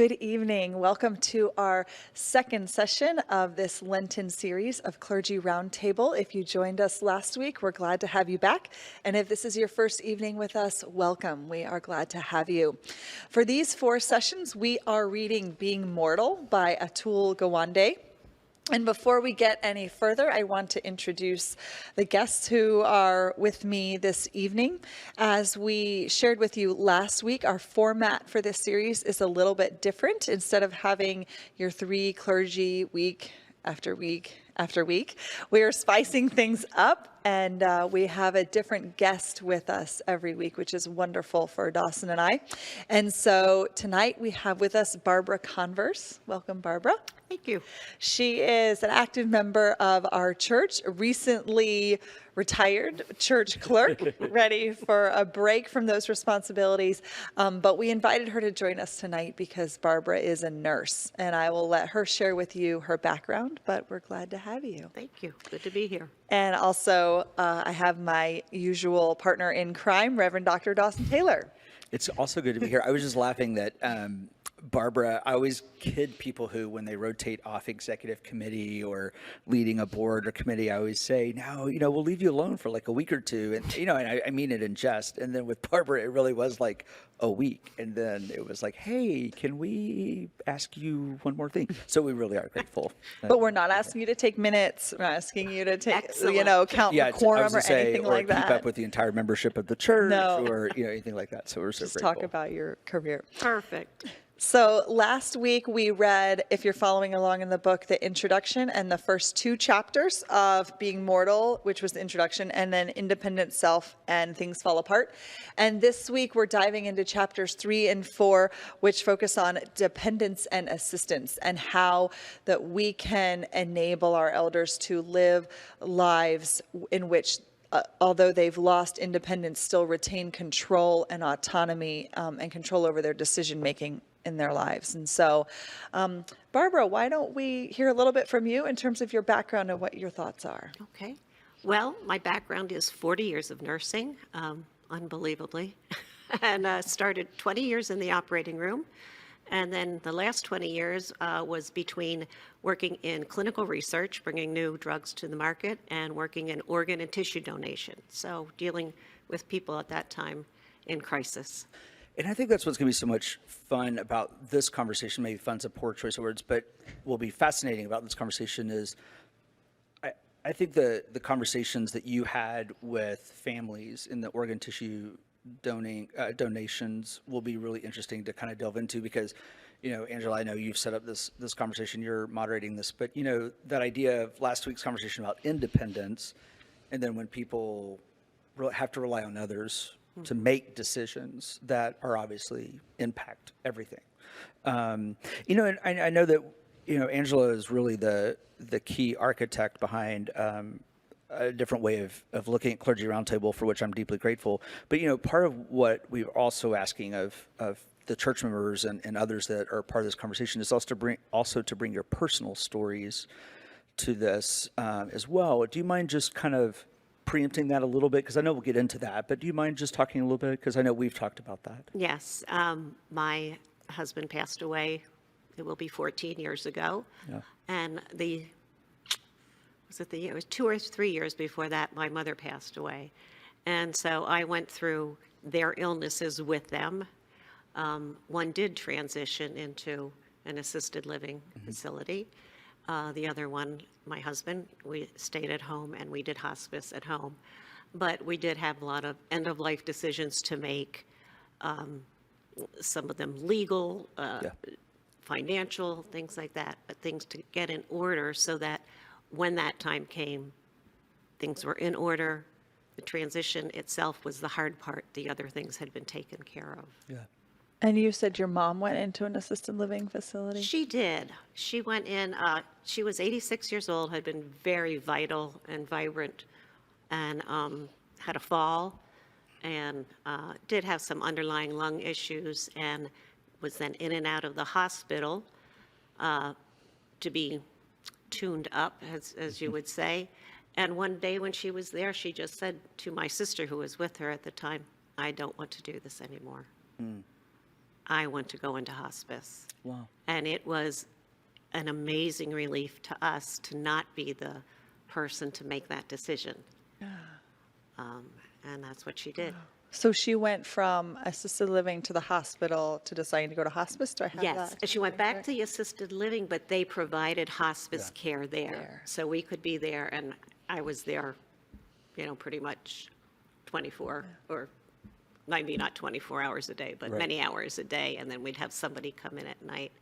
Good evening. Welcome to our second session of this Lenten series of Clergy Round Table. If you joined us last week, we're glad to have you back. And if this is your first evening with us, welcome. We are glad to have you. For these 4 sessions, we are reading Being Mortal by Atul Gawande. And before we get any further, I want to introduce the guests who are with me this evening. As we shared with you last week, our format for this series is a little bit different. Instead of having your 3 clergy week after week after week, we are spicing things up, and we have a different guest with us every week, which is wonderful for Dawson and I. And so tonight we have with us Barbara Converse. Welcome, Barbara. Thank you. She is an active member of our church, recently retired church clerk, ready for a break from those responsibilities. But we invited her to join us tonight because Barbara is a nurse, and I will let her share with you her background, but we're glad to have you. Thank you. Good to be here. And also, I have my usual partner in crime, Reverend Dr. Dawson Taylor. It's also good to be here. I was just laughing that Barbara, I always kid people who, when they rotate off executive committee or leading a board or committee, I always say, no, we'll leave you alone for like a week or two. And, and I mean it in jest. And then with Barbara, it really was like a week. And then it was like, hey, can we ask you one more thing? So we really are grateful. But we're not asking you to take minutes. We're not asking you to take, Excellent. count the quorum or anything like that. Keep up with the entire membership of the church No. or, anything like that. So we're so Just grateful. talk about your career. Perfect. So last week we read, if you're following along in the book, the introduction and the first 2 chapters of Being Mortal, which was the introduction, and then Independent Self and Things Fall Apart. And this week we're diving into chapters 3 and 4, which focus on dependence and assistance and how that we can enable our elders to live lives in which although they've lost independence, still retain control and autonomy and control over their decision-making in their lives. And so, Barbara, why don't we hear a little bit from you in terms of your background and what your thoughts are? Okay. Well, my background is 40 years of nursing, unbelievably, and started 20 years in the operating room. And then the last 20 years was between working in clinical research, bringing new drugs to the market, and working in organ and tissue donation. So dealing with people at that time in crisis. And I think that's what's going to be so much fun about this conversation. Maybe fun's a poor choice of words, but will be fascinating about this conversation is I think the conversations that you had with families in the organ tissue donations will be really interesting to kind of delve into because, Angela, I know you've set up this conversation, you're moderating this, but, that idea of last week's conversation about independence, and then when people have to rely on others to make decisions that are obviously impact everything. And I know that, Angela is really the key architect behind a different way of looking at Clergy Round Table, for which I'm deeply grateful. But, part of what we're also asking of the church members and others that are part of this conversation is also to bring your personal stories to this as well. Do you mind just kind of preempting that a little bit? Because I know we'll get into that, but do you mind just talking a little bit? Because I know we've talked about that. Yes. My husband passed away, it will be 14 years ago. Yeah. And it was 2 or 3 years before that, my mother passed away. And so I went through their illnesses with them. One did transition into an assisted living facility. The other one, my husband, we stayed at home and we did hospice at home. But we did have a lot of end-of-life decisions to make, some of them legal, financial, things like that, but things to get in order so that when that time came, things were in order. The transition itself was the hard part. The other things had been taken care of. Yeah. And you said your mom went into an assisted living facility? She did. She went in, she was 86 years old, had been very vital and vibrant, and had a fall, and did have some underlying lung issues, and was then in and out of the hospital to be tuned up, as you would say. And one day when she was there, she just said to my sister, who was with her at the time, I don't want to do this anymore. I want to go into hospice. Wow. And it was an amazing relief to us to not be the person to make that decision. And that's what she did. So she went from assisted living to the hospital to deciding to go to hospice? Do I have Yes, that? she went back to the assisted living, but they provided hospice care there. There. So we could be there, and I was there, pretty much 24, or maybe not 24 hours a day, but Right. many hours a day. And then we'd have somebody come in at night,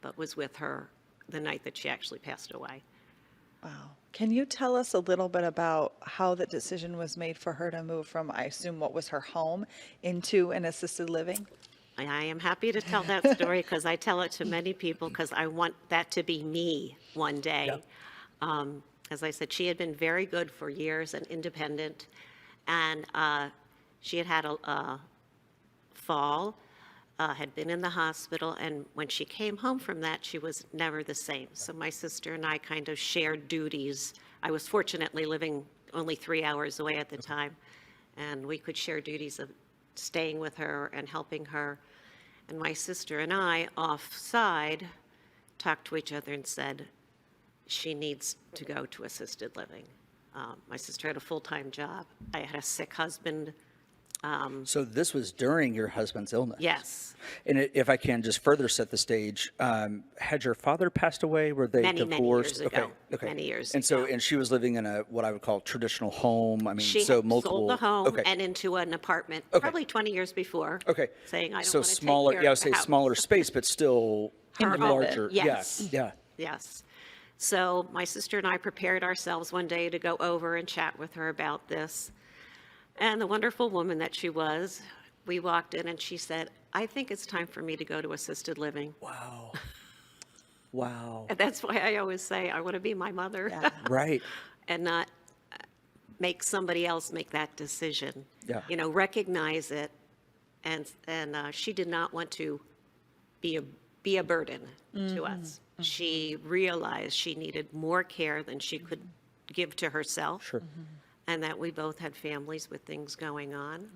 but was with her the night that she actually passed away. Wow. Can you tell us a little bit about how the decision was made for her to move from, I assume, what was her home into an assisted living? I am happy to tell that story because I tell it to many people because I want that to be me one day. As I said, she had been very good for years and independent, and she had a fall, had been in the hospital, and when she came home from that, she was never the same. So my sister and I kind of shared duties. I was fortunately living only 3 hours away at the time, and we could share duties of staying with her and helping her. And my sister and I, offside, talked to each other and said, she needs to go to assisted living. My sister had a full-time job. I had a sick husband. So this was during your husband's illness? Yes. And if I can just further set the stage, had your father passed away? Were they Many divorced? years ago. Okay. Many years And so, ago. and she was living in what I would call traditional home. I mean, She so had multiple. sold the home Okay. and into an apartment, Okay. probably 20 years before. Okay. Saying, I don't So want to take smaller, care yeah, I would of say the house. smaller space, but still Her own. larger. Yes. Yeah. Yes. So my sister and I prepared ourselves one day to go over and chat with her about this. And the wonderful woman that she was, we walked in and she said, I think it's time for me to go to assisted living. Wow. Wow. And that's why I always say, I want to be my mother. Yeah. Right. And not make somebody else make that decision. Yeah. Recognize it. And she did not want to be a burden to us. She realized she needed more care than she could give to herself. Sure. And that we both had families with things going on.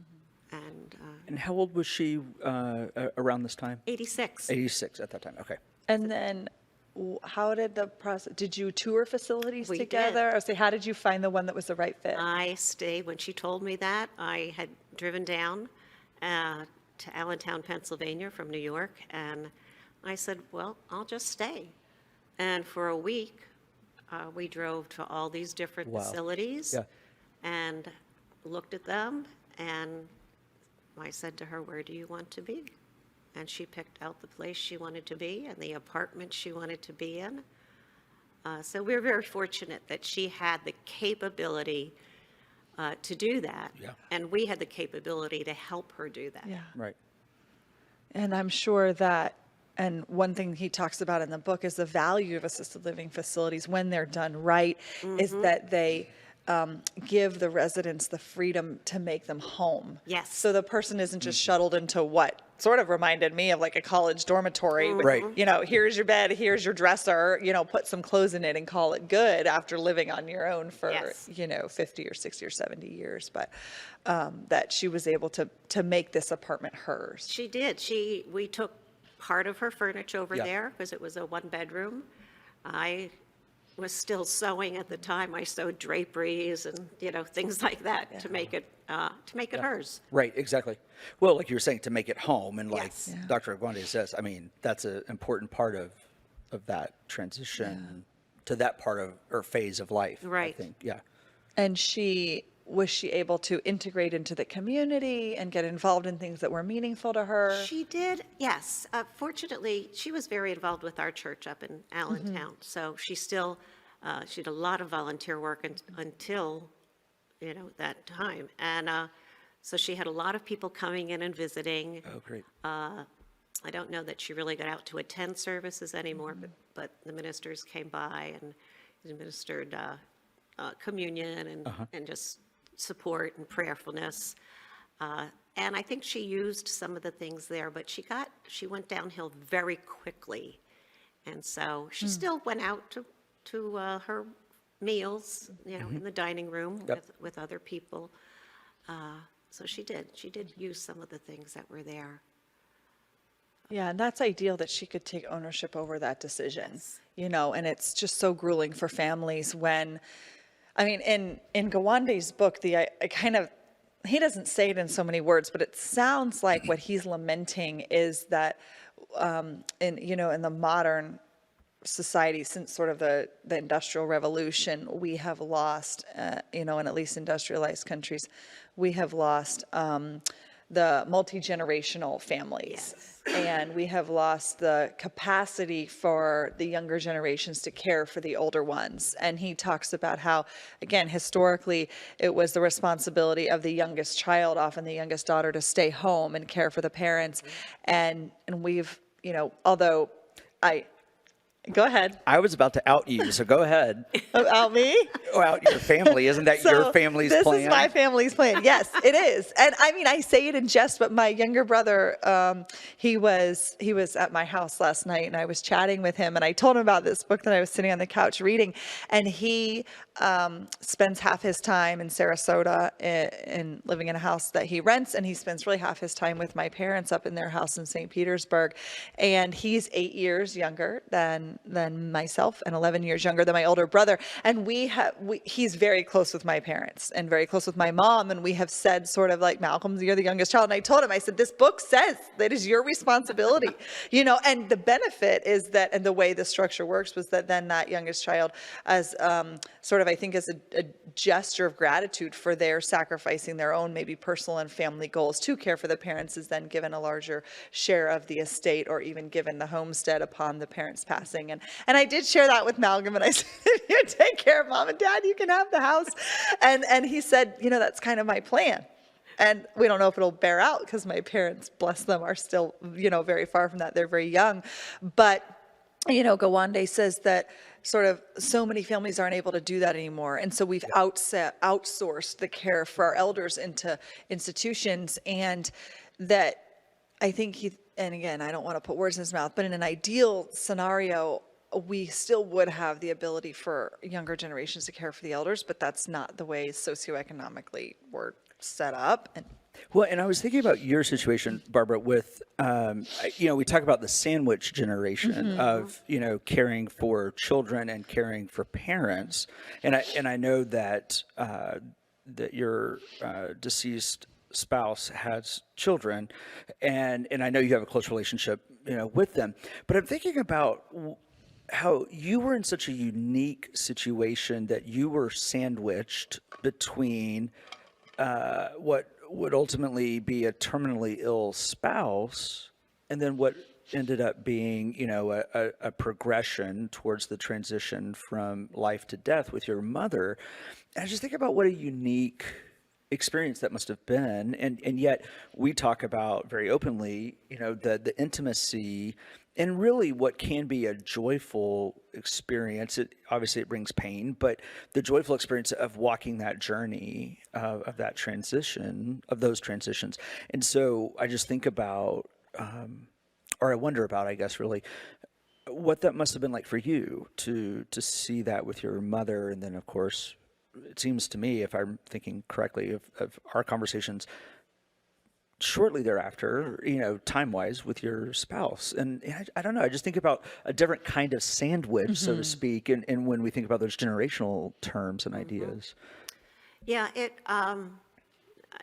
And And how old was she around this time? 86. 86 at that time. Okay. And then how did the process, did you tour facilities We together? Or say, how did you find the one that was the right fit? I stayed, when she told me that, I had driven down to Allentown, Pennsylvania from New York, and I said, well, I'll just stay. And for a week, we drove to all these different Wow. facilities Yeah. and looked at them, and I said to her, where do you want to be? And she picked out the place she wanted to be and the apartment she wanted to be in. So we're very fortunate that she had the capability to do that. Yeah. And we had the capability to help her do that. Yeah. Right. And I'm sure that, and one thing he talks about in the book is the value of assisted living facilities when they're done right, is that they give the residents the freedom to make them home. Yes. So the person isn't just shuttled into what sort of reminded me of like a college dormitory. With, Right. Here's your bed, here's your dresser, put some clothes in it and call it good after living on your own for, Yes. 50 or 60 or 70 years. But that she was able to make this apartment hers. She did. We took part of her furniture over Yeah. there because it was a one-bedroom. I was still sewing at the time. I sewed draperies and, things like that to make it hers. Right, exactly. Well, like you were saying, to make it home, and like Yes. Yeah. Dr. Gawande says, I mean, that's an important part of that transition to that part of or phase of life. Right. I think, yeah. And was she able to integrate into the community and get involved in things that were meaningful to her? She did, yes. Fortunately, she was very involved with our church up in Allentown. So she still, she did a lot of volunteer work until, that time. And so she had a lot of people coming in and visiting. Oh, great. I don't know that she really got out to attend services anymore, but the ministers came by and administered communion and just support and prayerfulness. And I think she used some of the things there, but she went downhill very quickly. And so she still went out to her meals, in the dining room Yep. with other people. So she did use some of the things that were there. Yeah, and that's ideal that she could take ownership over that decision, and it's just so grueling for families when, I mean, in Gawande's book, I kind of, he doesn't say it in so many words, but it sounds like what he's lamenting is that, in the modern society, since sort of the Industrial Revolution, we have lost, in at least industrialized countries, we have lost the multi-generational families. Yes. And we have lost the capacity for the younger generations to care for the older ones. And he talks about how, again, historically, it was the responsibility of the youngest child, often the youngest daughter, to stay home and care for the parents. And we've, although go ahead. I was about to out you, so go ahead. Out me? Or out your family. Isn't that your family's plan? This is my family's plan. Yes, it is. And I mean, I say it in jest, but my younger brother, he was at my house last night, and I was chatting with him, and I told him about this book that I was sitting on the couch reading, and he spends half his time in Sarasota in living in a house that he rents, and he spends really half his time with my parents up in their house in St. Petersburg. And he's 8 years younger than myself and 11 years younger than my older brother. And he's very close with my parents and very close with my mom. And we have said sort of like, Malcolm, you're the youngest child. And I told him, I said, this book says that is your responsibility, and the benefit is that, and the way the structure works was that then that youngest child, as sort of, I think, as a gesture of gratitude for their sacrificing their own maybe personal and family goals to care for the parents, is then given a larger share of the estate, or even given the homestead upon the parents passing. And I did share that with Malcolm, and I said, if you take care of mom and dad, you can have the house. And he said, that's kind of my plan. And we don't know if it'll bear out, because my parents, bless them, are still, very far from that. They're very young. But, Gawande says that sort of so many families aren't able to do that anymore. And so we've outsourced the care for our elders into institutions. And that, I think and again, I don't want to put words in his mouth, but in an ideal scenario, we still would have the ability for younger generations to care for the elders, but that's not the way socioeconomically we're set up. And I was thinking about your situation, Barbara, with, we talk about the sandwich generation of, caring for children and caring for parents. And I know that that your deceased spouse has children, and I know you have a close relationship, with them. But I'm thinking about how you were in such a unique situation that you were sandwiched between what would ultimately be a terminally ill spouse, and then what ended up being, a progression towards the transition from life to death with your mother. And I just think about what a unique experience that must have been. And yet we talk about very openly, the intimacy and really what can be a joyful experience. Obviously it brings pain, but the joyful experience of walking that journey of that transition, of those transitions. And so I just think about, or I wonder about, I guess, really, what that must have been like for you to see that with your mother. And then, of course, it seems to me, if I'm thinking correctly, of our conversations shortly thereafter, time-wise, with your spouse. And I don't know, I just think about a different kind of sandwich, so to speak, and when we think about those generational terms and ideas. Yeah,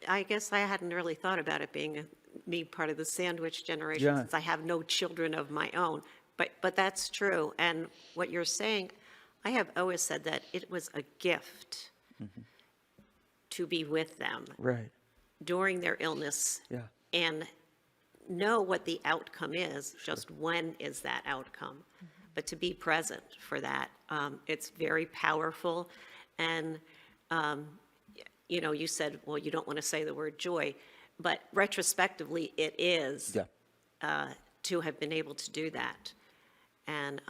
I guess I hadn't really thought about it being me part of the sandwich generation, since I have no children of my own. But that's true. And what you're saying, I have always said that it was a gift to be with them during their illness and know what the outcome is, just when is that outcome. But to be present for that, it's very powerful. And, you said, well, you don't want to say the word joy, but retrospectively it is to have been able to do that. And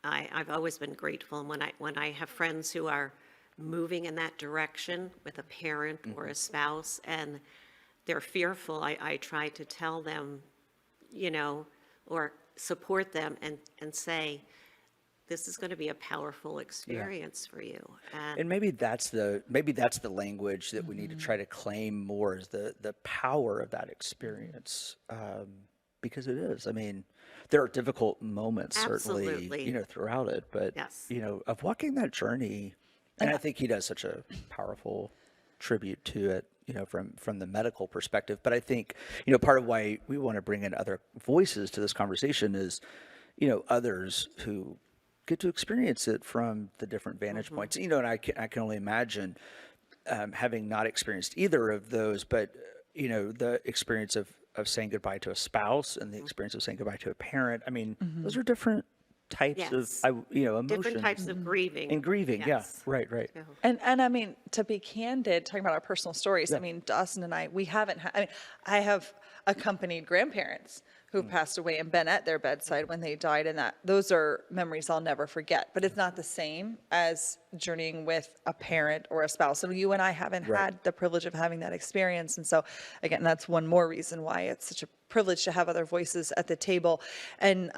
I've always been grateful. And when I have friends who are moving in that direction with a parent or a spouse and they're fearful, I try to tell them, or support them and say, this is going to be a powerful experience for you. And maybe that's the language that we need to try to claim more, is the power of that experience. because it is. I mean, there are difficult moments, certainly, Absolutely. throughout it, but, Yes. of walking that journey, and I think he does such a powerful tribute to it, from the medical perspective. But I think, part of why we want to bring in other voices to this conversation is, others who get to experience it from the different vantage points. And I can only imagine, having not experienced either of those, but the experience of saying goodbye to a spouse and the experience of saying goodbye to a parent. I mean, those are different types of Yes. emotions. Different types of grieving. And grieving, Yes. yeah, right. So, And I mean, to be candid, talking about our personal stories, I mean, Dawson and we haven't had, I mean, I have accompanied grandparents who passed away and been at their bedside when they died, and those are memories I'll never forget. But it's not the same as journeying with a parent or a spouse. And you and I haven't had the privilege of having that experience. And so, again, that's one more reason why it's such a privilege to have other voices at the table. And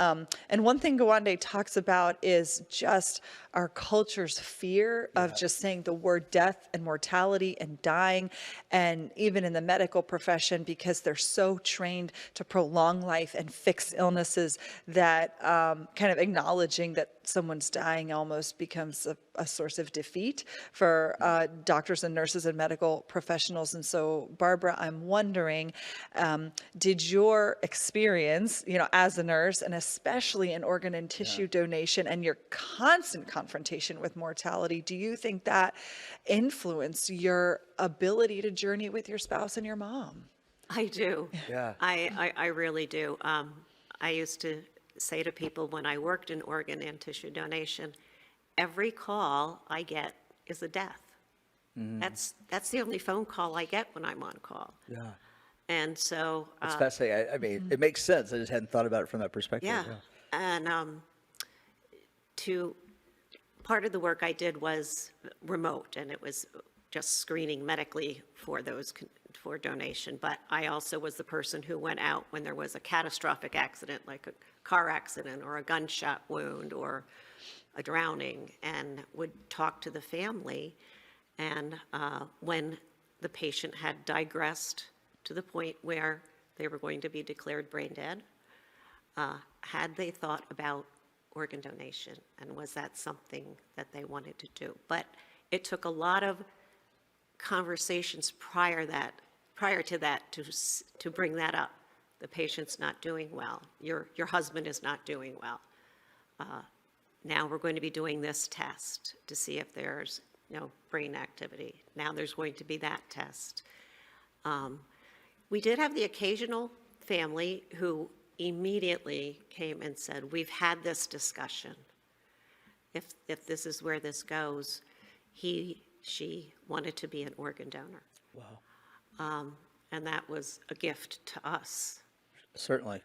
one thing Gawande talks about is just our culture's fear of just saying the word death and mortality and dying, and even in the medical profession, because they're so trained to prolong life and fix illnesses, that kind of acknowledging that someone's dying almost becomes a source of defeat for doctors and nurses and medical professionals. And so, Barbara, I'm wondering, did your experience, as a nurse, and especially in organ and tissue donation, and your constant confrontation with mortality, do you think that influenced your ability to journey with your spouse and your mom? I do. Yeah. I really do. I used to say to people when I worked in organ and tissue donation, every call I get is a death. That's the only phone call I get when I'm on call. Yeah. And so, It's fascinating. I mean, it makes sense. I just hadn't thought about it from that perspective. yeah. And part of the work I did was remote, and it was just screening medically for for donation. But I also was the person who went out when there was a catastrophic accident, like a car accident or a gunshot wound or a drowning, and would talk to the family. And when the patient had digressed to the point where they were going to be declared brain dead, had they thought about organ donation, and was that something that they wanted to do? But it took a lot of conversations prior to that to bring that up. The patient's not doing well. Your husband is not doing well. Now we're going to be doing this test to see if there's brain activity. Now there's going to be that test. We did have the occasional family who immediately came and said, we've had this discussion. If this is where this goes, she wanted to be an organ donor. Wow. And that was a gift to us, Certainly.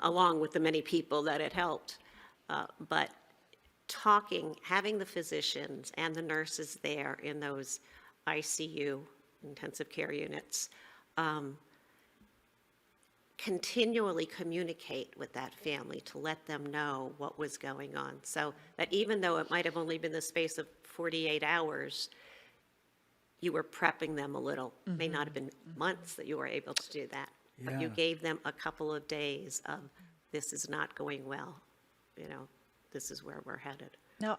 along with the many people that it helped. But having the physicians and the nurses there in those ICU, intensive care units, continually communicate with that family to let them know what was going on. So that even though it might have only been the space of 48 hours, you were prepping them a little. It may not have been months that you were able to do that, but you Yeah. gave them a couple of days of, this is not going well, this is where we're headed. Now,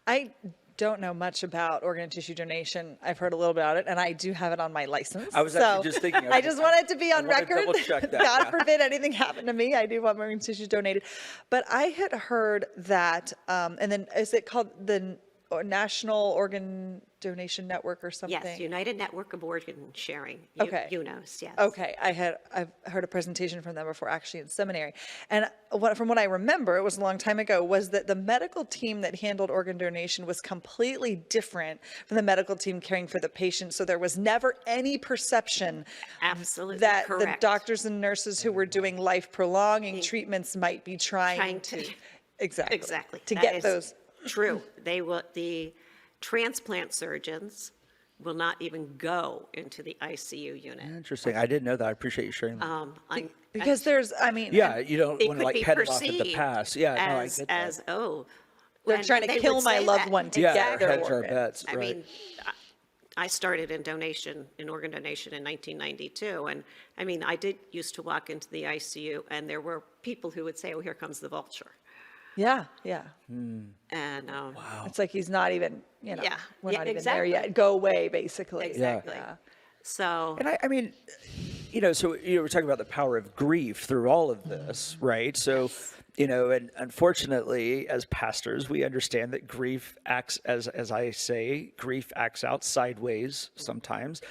I don't know much about organ and tissue donation. I've heard a little about it, and I do have it on my license. I was actually just thinking. I just wanted to be on I wanna record. double-check that, God yeah. forbid anything happen to me. I do want my organ and tissue donated. But I had heard that, and then is it called the National Organ Donation Network or something? Yes, United Network of Organ Sharing, Okay. UNOS, yes. Okay, I've heard a presentation from them before, actually in seminary. And from what I remember, it was a long time ago, was that the medical team that handled organ donation was completely different from the medical team caring for the patient. So there was never any perception Absolutely that the correct. doctors and nurses who were doing life prolonging treatments might be trying to Exactly. to That get is those. True. The transplant surgeons will not even go into the ICU unit. Interesting. I didn't know that. I appreciate you sharing that. Because there's, I mean, Yeah, you don't It want to could like be head it off at the perceived pass. Yeah, no, I as, get that. as, oh. they're and trying to they kill would my say loved that. one to Yeah, get their hedge our organ. bets. I right. mean, I started in organ donation in 1992. And I mean, I used to walk into the ICU and there were people who would say, oh, here comes the vulture. Yeah, yeah. And, It's like he's not even, Yeah. we're Yeah, not even exactly. there yet. Go away, basically. Exactly. Yeah. So, And I mean, so we're talking about the power of grief through all of this, right? So, and unfortunately, as pastors, we understand that grief acts, as I say, grief acts out sideways sometimes.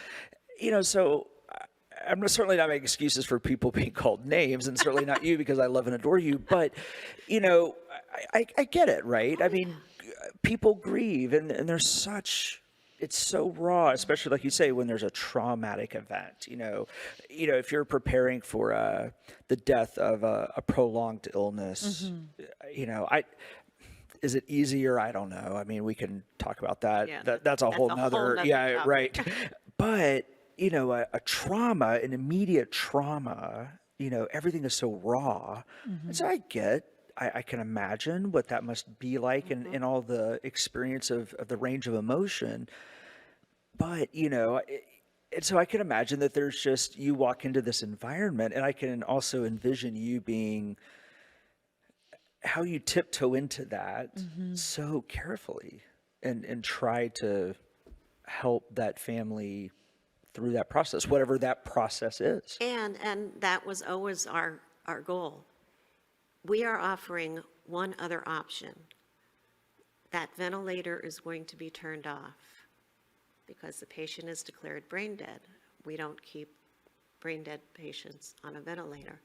So I'm certainly not making excuses for people being called names, and certainly not you, because I love and adore you. But, I get it, right? I mean, people grieve, and there's such... It's so raw, especially like you say, when there's a traumatic event. If you're preparing for the death of a prolonged illness, is it easier? I don't know. I mean, we can talk about that. Yeah, That's a whole nother, topic. right. But a trauma, an immediate trauma, everything is so raw. And so I can imagine what that must be like in all the experience of the range of emotion. But, and so I can imagine that there's just, you walk into this environment, and I can also envision you being, how you tiptoe into that so carefully and try to help that family through that process, whatever that process is. and that was always our goal. We are offering one other option. That ventilator is going to be turned off because the patient is declared brain dead. We don't keep brain dead patients on a ventilator.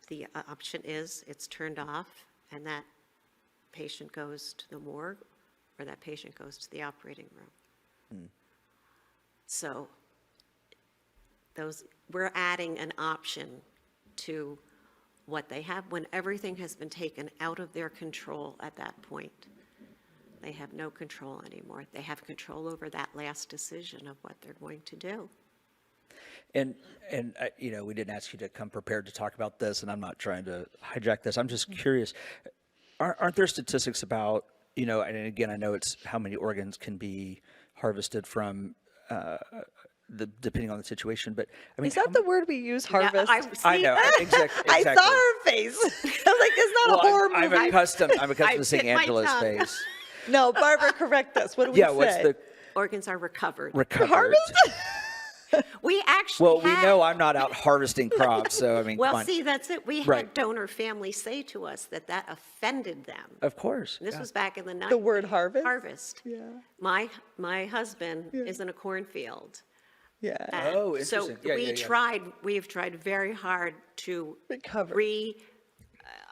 The option is it's turned off and that patient goes to the morgue or that patient goes to the operating room. So we're adding an option to what they have when everything has been taken out of their control at that point. They have no control anymore. They have control over that last decision of what they're going to do. And we didn't ask you to come prepared to talk about this, and I'm not trying to hijack this. I'm just curious. Aren't there statistics about, and again, I know it's how many organs can be harvested from depending on the situation, but I mean, Is that the word we use, harvest? I know, exactly. I saw her face. I was like, it's not a horror movie. I'm accustomed to seeing bit my Angela's tongue. face. No, Barbara, correct us. What do we say? What's the Organs are recovered. Harvest? We actually Well, we know I'm not out harvesting crops, so I mean, Well, come on. see, that's it. We had Right. donor families say to us that offended them. Of course. This yeah. was back in the 90s. The word harvest? Harvest. Yeah. My husband is in a cornfield. Yeah. And Oh, so interesting. Yeah, we have tried very hard to Recover.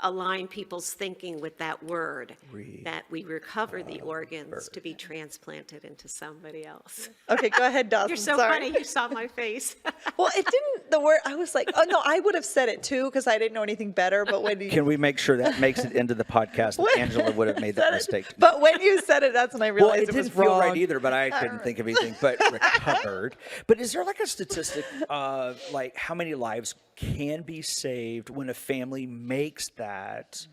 realign people's thinking with that word, that we recover the organs to be transplanted into somebody else. Okay, go ahead, Dawson. You're so Sorry. funny, you saw my face. Well, it didn't, the word, I was like, oh, no, I would have said it too, because I didn't know anything better, but when you. Can we make sure that makes it into the podcast that Angela would have made that mistake? But when you said it, that's when I Well, realized it it was didn't feel wrong. right either, but I couldn't think of anything but recovered. But is there like a statistic of like how many lives can be saved when a family makes that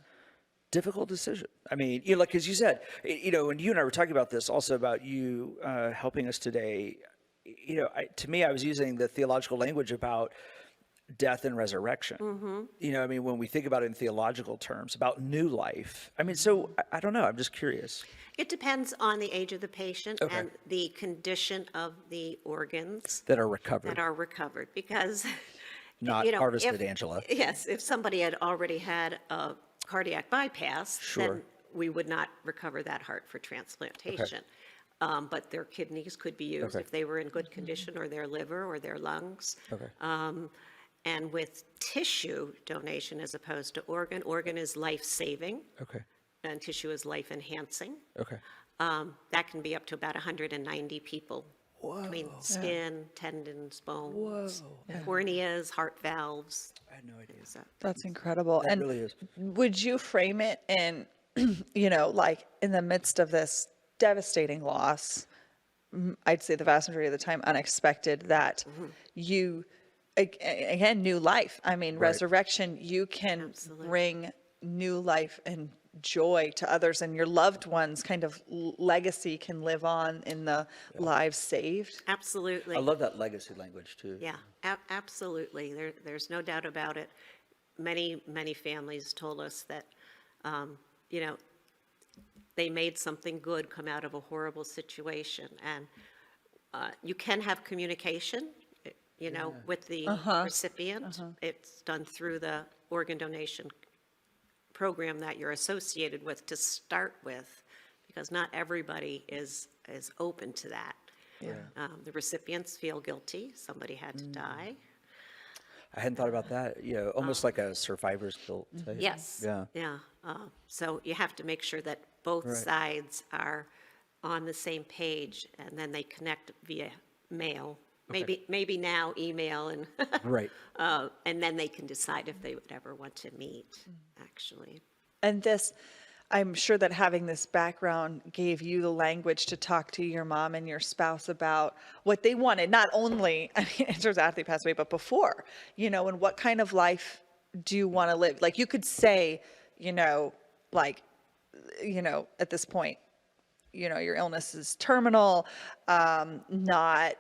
difficult decision? I mean, like as you said, and you and I were talking about this also about you helping us today. To me, I was using the theological language about death and resurrection. I mean, when we think about it in theological terms, about new life. I mean, so I don't know. I'm just curious. It depends on the age of the patient Okay. and the condition of the organs That are recovered, because not harvested, if, Angela. Yes, if somebody had already had a cardiac bypass, Sure. then we would not recover that heart for transplantation. But their kidneys could be used Okay. if they were in good condition, or their liver or their lungs. Okay. And with tissue donation as opposed to organ is life-saving Okay. and tissue is life-enhancing. Okay. That can be up to about 190 people. Whoa. Between skin, tendons, bones, corneas, heart valves. I had no idea. So, That's incredible. That And really is. would you frame it in, like in the midst of this devastating loss, I'd say the vast majority of the time unexpected, that you, again, new life. I mean, resurrection, you can Absolutely. bring new life and joy to others, and your loved ones' kind of legacy can live on in the lives saved. Absolutely. I love that legacy language too. Yeah, absolutely. There's no doubt about it. Many families told us that, you know, they made something good come out of a horrible situation. And you can have communication, you know, with the recipient. It's done through the organ donation program that you're associated with to start with, because not everybody is open to that. The recipients feel guilty. Somebody had to die. I hadn't thought about that. Almost like a survivor's guilt type. Yes. Yeah. Yeah. So you have to make sure that both Right. sides are on the same page, and then they connect via mail. Maybe now email, and Right. and then they can decide if they would ever want to meet. Actually, And this, I'm sure that having this background gave you the language to talk to your mom and your spouse about what they wanted, not only, I mean, it turns out after they passed away, but before, and what kind of life do you want to live? Like, you could say, at this point, your illness is terminal, not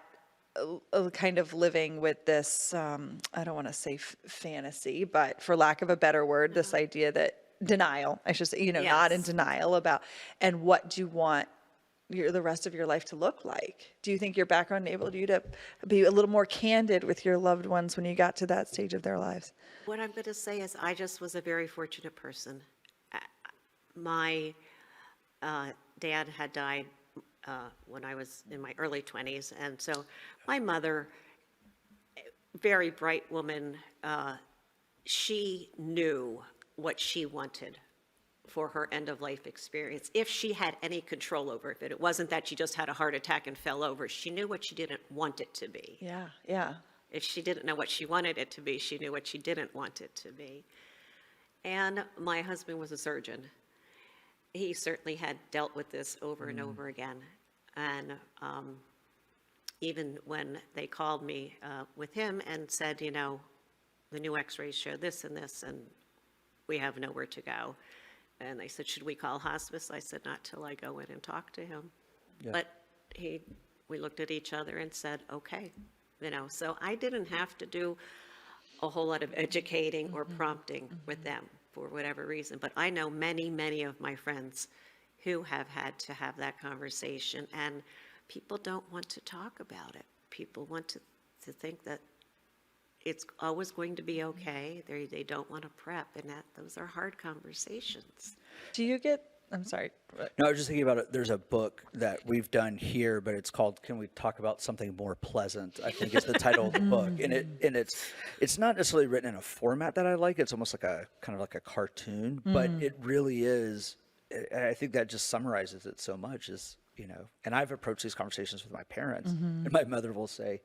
kind of living with this, I don't want to say fantasy, but for lack of a better word, this idea that denial, I should say, not in Yes. denial about, and what do you want the rest of your life to look like? Do you think your background enabled you to be a little more candid with your loved ones when you got to that stage of their lives? what I'm going to say is I just was a very fortunate person. My dad had died when I was in my early 20s, and so my mother, very bright woman, she knew what she wanted for her end-of-life experience, if she had any control over it. It wasn't that she just had a heart attack and fell over. She knew what she didn't want it to be. Yeah. If she didn't know what she wanted it to be, she knew what she didn't want it to be. And my husband was a surgeon. He certainly had dealt with this over and over again. And even when they called me with him and said, the new x-rays show this and this, and we have nowhere to go. And they said, should we call hospice? I said, not till I go in and talk to him. Yeah. But we looked at each other and said, okay. So I didn't have to do a whole lot of educating or prompting with them for whatever reason. But I know many of my friends who have had to have that conversation, and people don't want to talk about it. People want to think that it's always going to be okay. They don't want to prep, and those are hard conversations. Do you get, I'm sorry. No, I was just thinking about it. There's a book that we've done here, but it's called "Can We Talk About Something More Pleasant?" I think is the title of the book, and it's not necessarily written in a format that I like. It's almost like a kind of like a cartoon, but it really is. I think that just summarizes it so much. And I've approached these conversations with my parents, and my mother will say,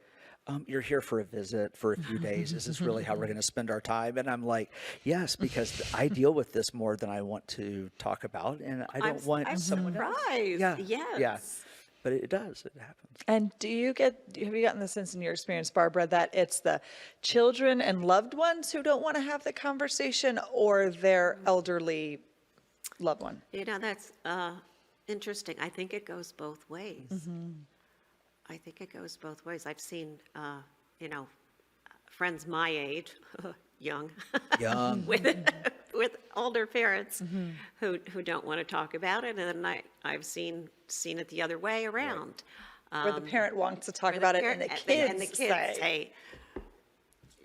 you're here for a visit for a few days. Is this really how we're going to spend our time? And I'm like, yes, because I deal with this more than I want to talk about, and I don't want I'm someone else. surprised. Yeah, Yes. yeah. But it does. It happens. And have you gotten the sense in your experience, Barbara, that it's the children and loved ones who don't want to have the conversation, or their elderly loved one? That's interesting. I think it goes both ways. I think it goes both ways. I've seen, friends my age, young, with older parents who don't want to talk about it, and then I've seen it the other way around. Where the parent wants to talk where about it, parent- and the kids, and the kids say, say,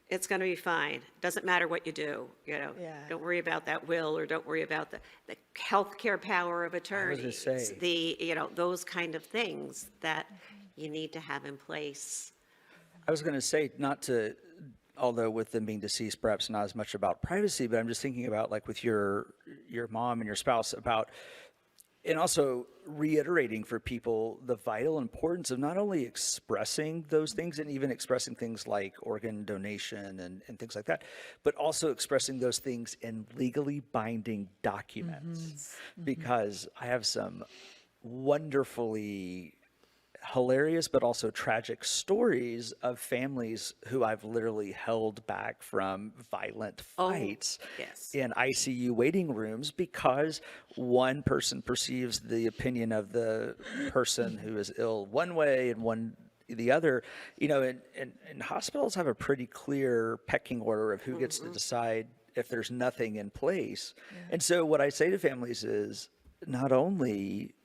it's going to be fine. Doesn't matter what you do. Yeah. Don't worry about that will, or don't worry about the healthcare power of attorney. gonna say. It's the those kind of things that you need to have in place. I was going to say, although with them being deceased, perhaps not as much about privacy, but I'm just thinking about, like, with your mom and your spouse, and also reiterating for people the vital importance of not only expressing those things, and even expressing things like organ donation and things like that, but also expressing those things in legally binding documents. Because I have some wonderfully hilarious but also tragic stories of families who I've literally held back from violent fights yes. in ICU waiting rooms because one person perceives the opinion of the person who is ill one way and one the other. And hospitals have a pretty clear pecking order of who gets to decide if there's nothing in place. And so what I say to families is, not only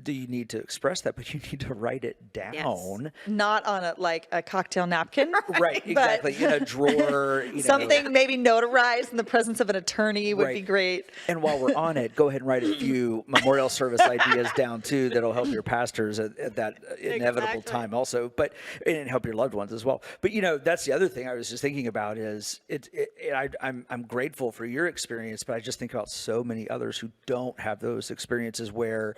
do you need to express that, but you need to write it down. Not on a cocktail napkin. Right, exactly. In a drawer. Something maybe notarized in the presence of an attorney would be great. And while we're on it, go ahead and write a few memorial service ideas down too that'll help your pastors at that inevitable time also, and help your loved ones as well. But that's the other thing I was just thinking about is I'm grateful for your experience, but I just think about so many others who don't have those experiences where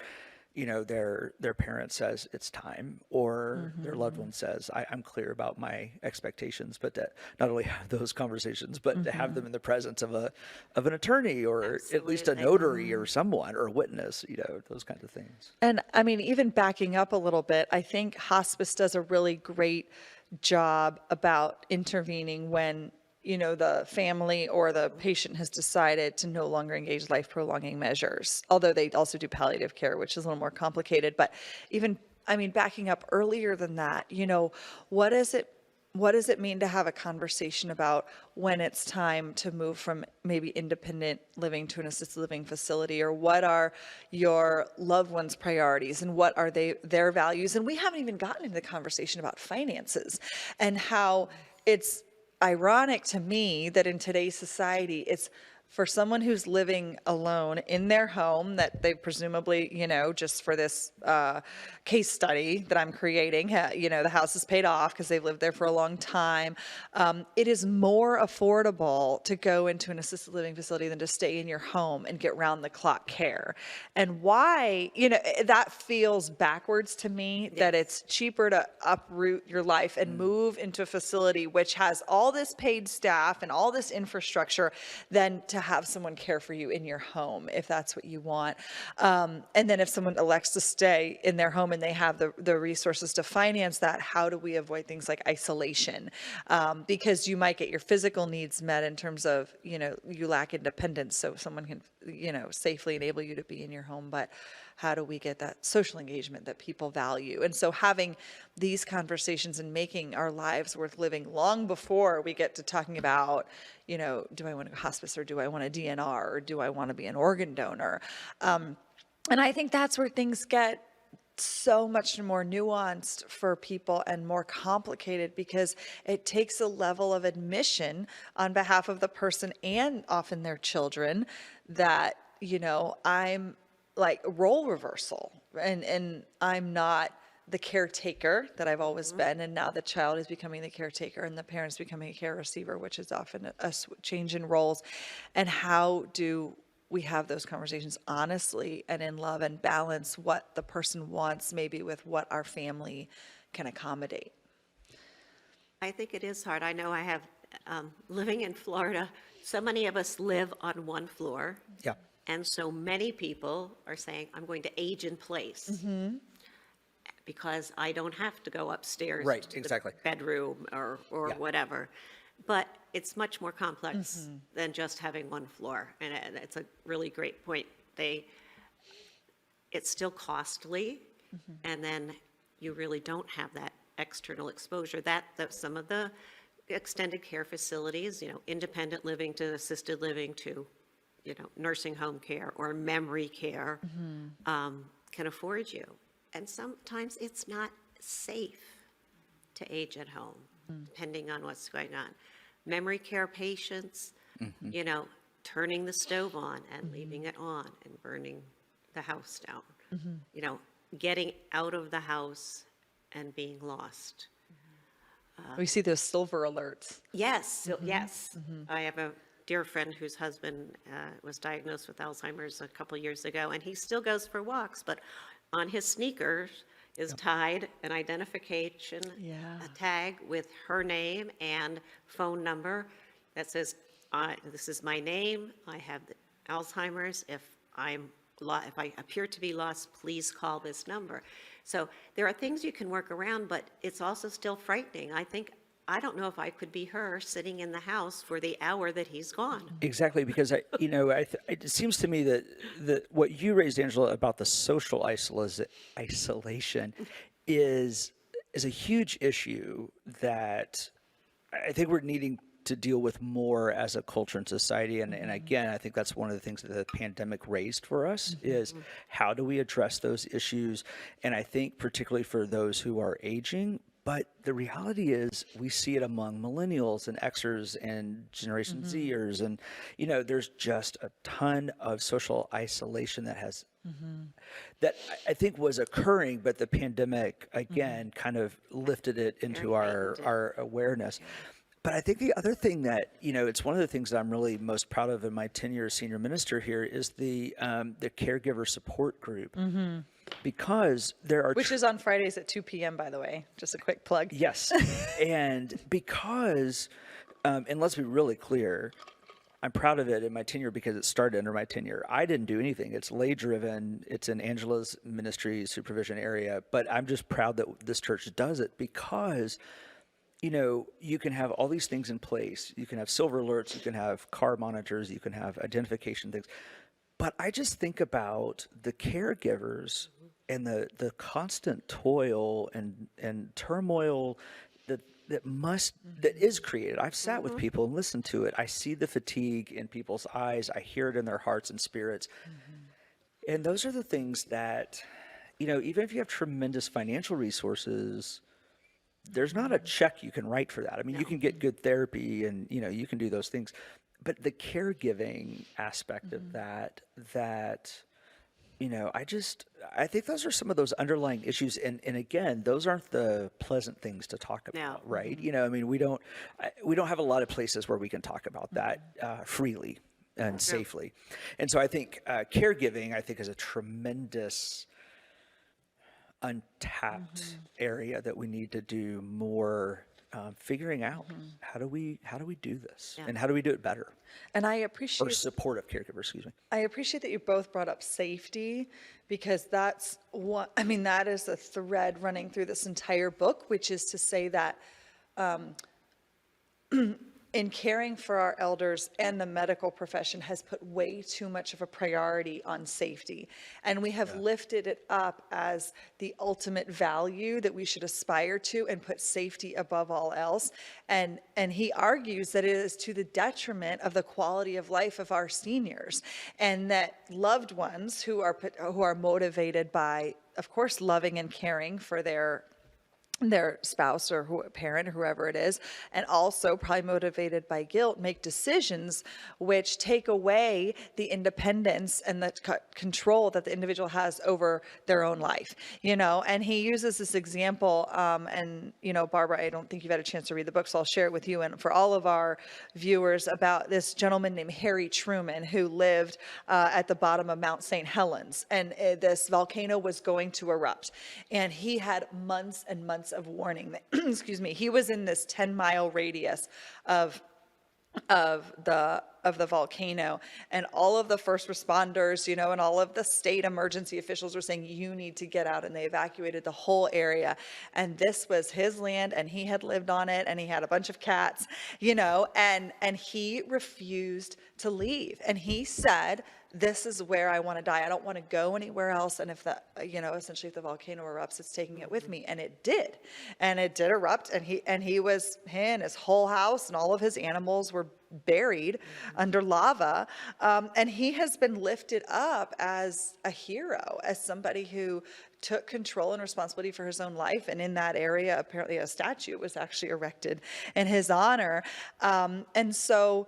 their parent says it's time, or their loved one says, I'm clear about my expectations, but to not only have those conversations, but to have them in the presence of an attorney, or at least a notary or someone, or a witness, those kinds of things. And I mean, even backing up a little bit, I think hospice does a really great job about intervening when the family or the patient has decided to no longer engage life-prolonging measures, although they also do palliative care, which is a little more complicated. But even, backing up earlier than that, what does it mean to have a conversation about when it's time to move from maybe independent living to an assisted living facility, or what are your loved ones' priorities and what are their values? And we haven't even gotten into the conversation about finances and how it's ironic to me that in today's society, it's for someone who's living alone in their home that they presumably, just for this case study that I'm creating, the house is paid off because they've lived there for a long time. It is more affordable to go into an assisted living facility than to stay in your home and get round the clock care. And why, that feels backwards to me, that it's cheaper to uproot your life and move into a facility which has all this paid staff and all this infrastructure than to have someone care for you in your home, if that's what you want. And then if someone elects to stay in their home and they have the resources to finance that, how do we avoid things like isolation? Because you might get your physical needs met in terms of, you lack independence, so someone can, safely enable you to be in your home, but how do we get that social engagement that people value? And so having these conversations and making our lives worth living long before we get to talking about, do I want to go hospice, or do I want a DNR, or do I want to be an organ donor? And I think that's where things get so much more nuanced for people and more complicated, because it takes a level of admission on behalf of the person and often their children that, I'm like role reversal, and I'm not the caretaker that I've always been, and now the child is becoming the caretaker and the parent's becoming a care receiver, which is often a change in roles. And how do we have those conversations honestly and in love, and balance what the person wants maybe with what our family can accommodate? I think it is hard. I know I have, living in Florida, so many of us live on one floor. Yeah. And so many people are saying, I'm going to age in place because I don't have to go upstairs Right, to exactly. the bedroom or whatever. But it's much more complex than just having one floor. And it's a really great point. It's still costly, and then you really don't have that external exposure. That some of the extended care facilities, independent living to assisted living to nursing home care or memory care, can afford you. And sometimes it's not safe to age at home, depending on what's going on. Memory care patients, turning the stove on and leaving it on and burning the house down, getting out of the house and being lost. We see those silver alerts. Yes, yes. I have a dear friend whose husband was diagnosed with Alzheimer's a couple years ago, and he still goes for walks, but on his sneakers is tied an identification, a tag with her name and phone number that says, this is my name, I have Alzheimer's, if I appear to be lost, please call this number. So there are things you can work around, but it's also still frightening. I don't know if I could be her sitting in the house for the hour that he's gone. Exactly, because it seems to me that what you raised, Angela, about the social isolation is a huge issue that I think we're needing to deal with more as a culture and society. And again, I think that's one of the things that the pandemic raised for us is how do we address those issues? And I think particularly for those who are aging, but the reality is we see it among millennials and Xers and Generation Zers. And, there's just a ton of social isolation that has, that I think was occurring, but the pandemic, again, kind of lifted it into our awareness. But I think the other thing that, it's one of the things that I'm really most proud of in my tenure as senior minister here is the caregiver support group. Because there are... Which is on Fridays at 2 p.m., by the way. Just a quick plug. Yes. And because, and let's be really clear, I'm proud of it in my tenure because it started under my tenure. I didn't do anything. It's lay driven. It's in Angela's ministry supervision area. But I'm just proud that this church does it because... you can have all these things in place. You can have silver alerts, you can have car monitors, you can have identification things. But I just think about the caregivers and the constant toil and turmoil that is created. I've sat with people and listened to it. I see the fatigue in people's eyes. I hear it in their hearts and spirits. And those are the things that, even if you have tremendous financial resources, there's not a check you can write for that. I mean, you can get good therapy and, you can do those things. But the caregiving aspect of that, I think those are some of those underlying issues. And again, those aren't the pleasant things to talk about, right? I mean, we don't have a lot of places where we can talk about that freely and safely. And so I think caregiving, is a tremendous untapped area that we need to do more figuring out. How do we do this and how do we do it better? And I Or appreciate supportive caregiver, excuse me. I appreciate that you both brought up safety because that's that is a thread running through this entire book, which is to say that in caring for our elders and the medical profession has put way too much of a priority on safety. And we have lifted it up as the ultimate value that we should aspire to and put safety above all else. And he argues that it is to the detriment of the quality of life of our seniors, and that loved ones who are motivated by, of course, loving and caring for their spouse or parent, whoever it is, and also probably motivated by guilt, make decisions which take away the independence and the control that the individual has over their own life, and he uses this example, and Barbara, I don't think you've had a chance to read the book, so I'll share it with you and for all of our viewers about this gentleman named Harry Truman who lived at the bottom of Mount St. Helens, and this volcano was going to erupt, and he had months and months of warning that, excuse me, he was in this 10-mile radius of the volcano, and all of the first responders, and all of the state emergency officials were saying, you need to get out, and they evacuated the whole area. And this was his land, and he had lived on it, and he had a bunch of cats, and he refused to leave. And he said, this is where I want to die. I don't want to go anywhere else. And if essentially if the volcano erupts, it's taking it with me. And it did. And it did erupt. And he and his whole house and all of his animals were buried under lava. And he has been lifted up as a hero, as somebody who took control and responsibility for his own life. And in that area, apparently a statue was actually erected in his honor. And so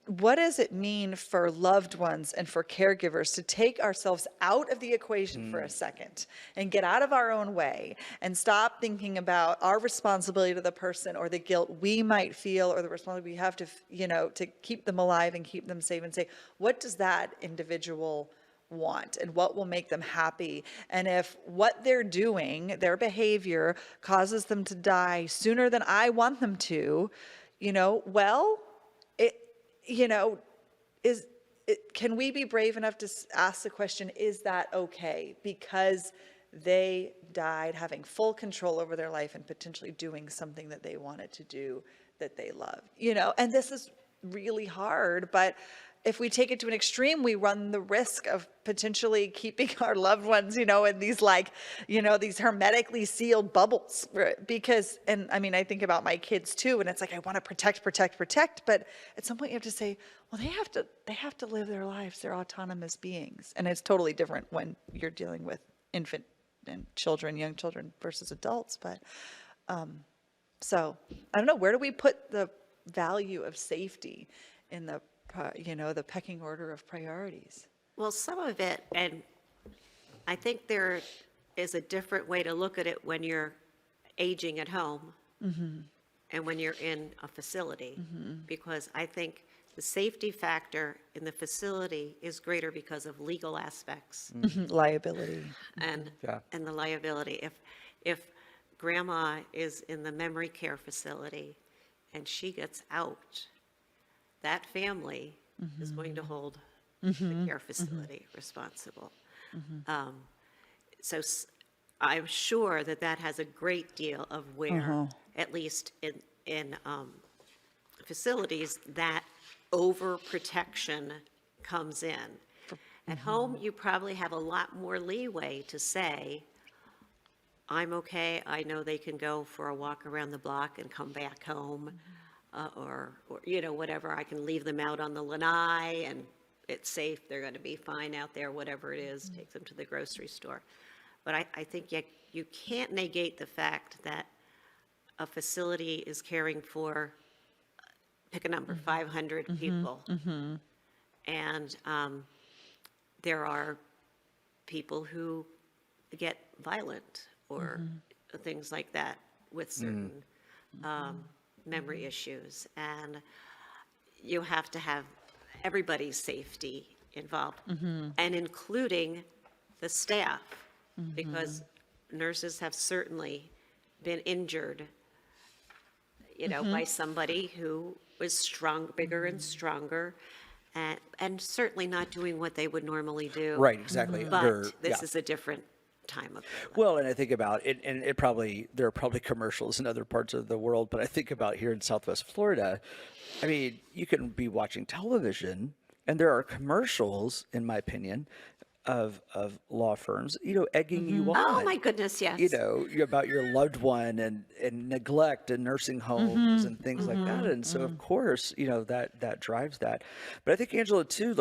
what does it mean for loved ones and for caregivers to take ourselves out of the equation for a second and get out of our own way and stop thinking about our responsibility to the person or the guilt we might feel or the responsibility we have to, to keep them alive and keep them safe, and say, what does that individual want and what will make them happy? And if what they're doing, their behavior, causes them to die sooner than I want them to, can we be brave enough to ask the question, is that okay? Because they died having full control over their life and potentially doing something that they wanted to do that they love, and this is really hard, but if we take it to an extreme, we run the risk of potentially keeping our loved ones, in these these hermetically sealed bubbles. Because, and I mean, I think about my kids too, and it's like, I want to protect, but at some point you have to say, well, they have to live their lives. They're autonomous beings. And it's totally different when you're dealing with infant and children, young children versus adults. But, so I don't know, where do we put the value of safety in the pecking order of priorities? Well, some of it, and I think there is a different way to look at it when you're aging at home and when you're in a facility, because I think the safety factor in the facility is greater because of legal aspects Liability. and Yeah. and the liability. If grandma is in the memory care facility and she gets out, that family is going to hold the care facility responsible. So I'm sure that has a great deal of where, at least in facilities, that overprotection comes in. At home, you probably have a lot more leeway to say, I'm okay, I know they can go for a walk around the block and come back home. Or whatever, I can leave them out on the lanai and it's safe, they're going to be fine out there, whatever it is, take them to the grocery store. But I think you can't negate the fact that a facility is caring for, pick a number, 500 people. And there are people who get violent or things like that with certain memory issues, and you have to have everybody's safety involved, and including the staff, because nurses have certainly been injured, by somebody who was bigger and stronger, and certainly not doing what they would normally do. Right, exactly. But this is a different time of their life. Well, and I think about it, and there are probably commercials in other parts of the world, but I think about here in Southwest Florida, I mean, you can be watching television, and there are commercials, in my opinion, of law firms, egging you on. Oh, my goodness, yes. About your loved one and neglect and nursing homes and things like that. And so, of course, that drives that. But I think, Angela, too,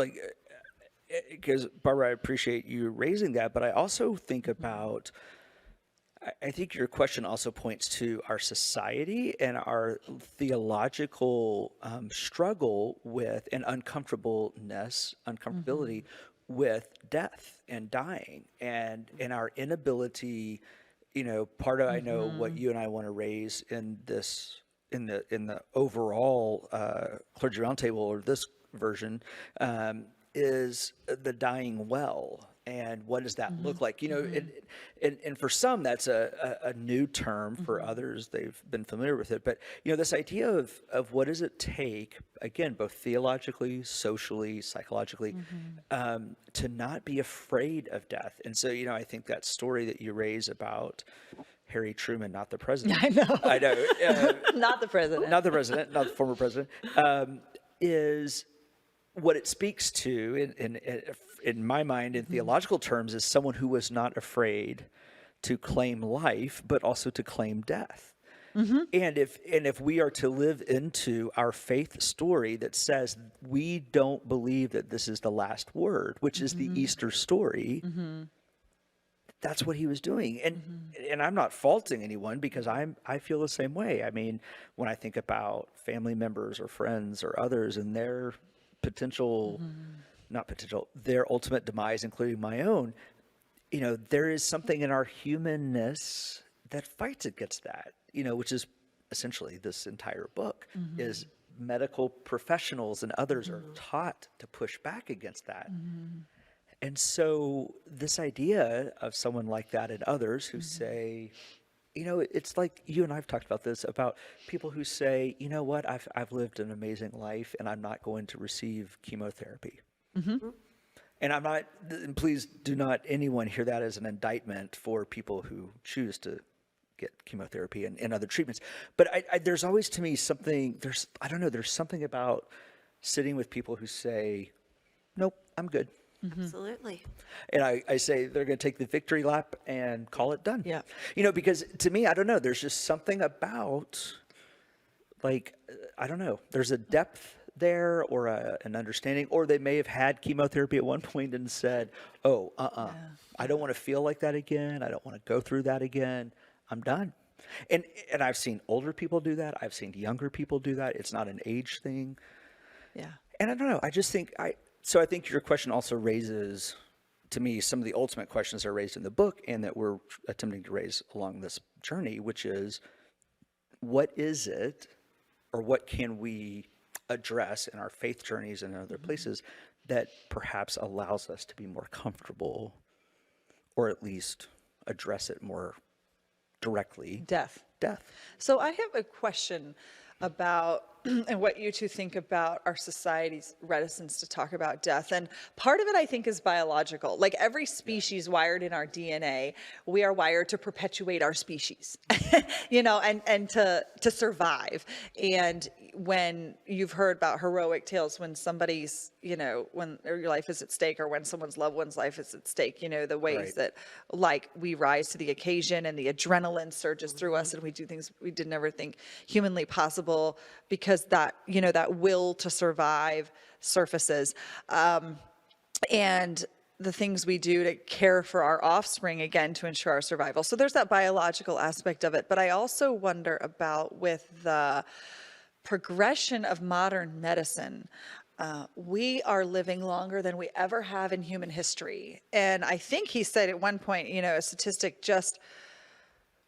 because Barbara, I appreciate you raising that, but I also think about, I think your question also points to our society and our theological struggle with and uncomfortability with death and dying and our inability, part of, I know what you and I want to raise in this, in the overall Clergy Round Table, or this version, is the dying well. And what does that look like? And for some, that's a new term. For others, they've been familiar with it. But, this idea of what does it take, again, both theologically, socially, psychologically, to not be afraid of death. And so, I think that story that you raise about Harry Truman, not the president. I know. Not the president, not the former president, is what it speaks to, in my mind, in theological terms, is someone who was not afraid to claim life, but also to claim death. And if we are to live into our faith story that says we don't believe that this is the last word, which is the Easter story, that's what he was doing. And I'm not faulting anyone, because I feel the same way. I mean, when I think about family members or friends or others and their their ultimate demise, including my own, there is something in our humanness that fights against that, which is essentially this entire book, is medical professionals and others are taught to push back against that. And so this idea of someone like that and others who say, it's like you and I've talked about this, about people who say, you know what, I've lived an amazing life and I'm not going to receive chemotherapy. And I'm not, and please do not anyone hear that as an indictment for people who choose to get chemotherapy and other treatments. But there's always to me something, I don't know, there's something about sitting with people who say, nope, I'm good. Absolutely. And I say they're going to take the victory lap and call it done. Yeah. Because to me, I don't know, there's just something about, like, I don't know, there's a depth there or an understanding, or they may have had chemotherapy at one point and said, oh, I don't want to feel like that again. I don't want to go through that again. I'm done. And I've seen older people do that. I've seen younger people do that. It's not an age thing. Yeah. And I don't know. I just think I think your question also raises, to me, some of the ultimate questions are raised in the book and that we're attempting to raise along this journey, which is, what is it, or what can we address in our faith journeys and other places that perhaps allows us to be more comfortable, or at least address it more directly? Death. So I have a question about and what you two think about our society's reticence to talk about death. And part of it, I think, is biological. Like every species wired in our DNA, we are wired to perpetuate our species, and to survive. And when you've heard about heroic tales, when somebody's, when your life is at stake, or when someone's loved one's life is at stake, the ways that, like, we rise to the occasion and the adrenaline surges through us and we do things we did never think humanly possible, because that, that will to survive surfaces. And the things we do to care for our offspring, again, to ensure our survival. So there's that biological aspect of it. But I also wonder about, with the progression of modern medicine, we are living longer than we ever have in human history. And I think he said at one point, a statistic just,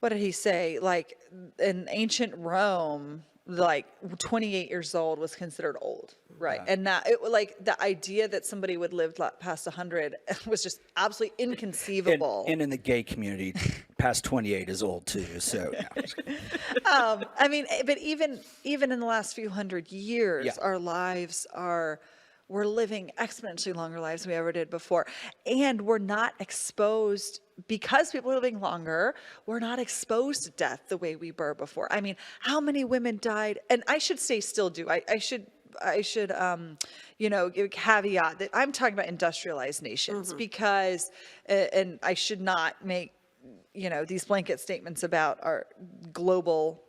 what did he say? Like in ancient Rome, like 28 years old was considered old, right? Yeah. And that, the idea that somebody would live past 100 was just absolutely inconceivable. And in the gay community, past 28 is old too. So, I mean, but even in the last few hundred years, our lives we're living exponentially longer lives than we ever did before. And we're not exposed, because people are living longer, we're not exposed to death the way we were before. I mean, how many women died? And I should say still do. I should give a caveat that I'm talking about industrialized nations, because, and I should not make, these blanket statements about our global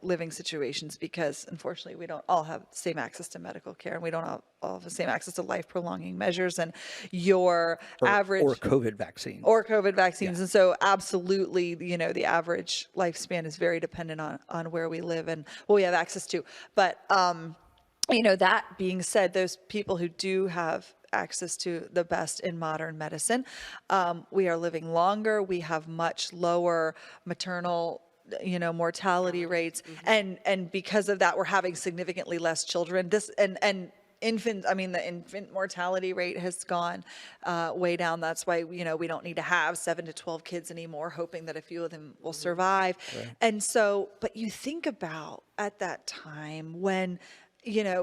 living situations, because unfortunately we don't all have the same access to medical care, and we don't all have the same access to life prolonging measures, and average or COVID vaccines. And so absolutely, the average lifespan is very dependent on where we live and what we have access to. But that being said, those people who do have access to the best in modern medicine, we are living longer. We have much lower maternal mortality rates. And because of that, we're having significantly less children. The infant mortality rate has gone way down. That's why, we don't need to have 7 to 12 kids anymore, hoping that a few of them will survive. Right. And so, but you think about at that time when,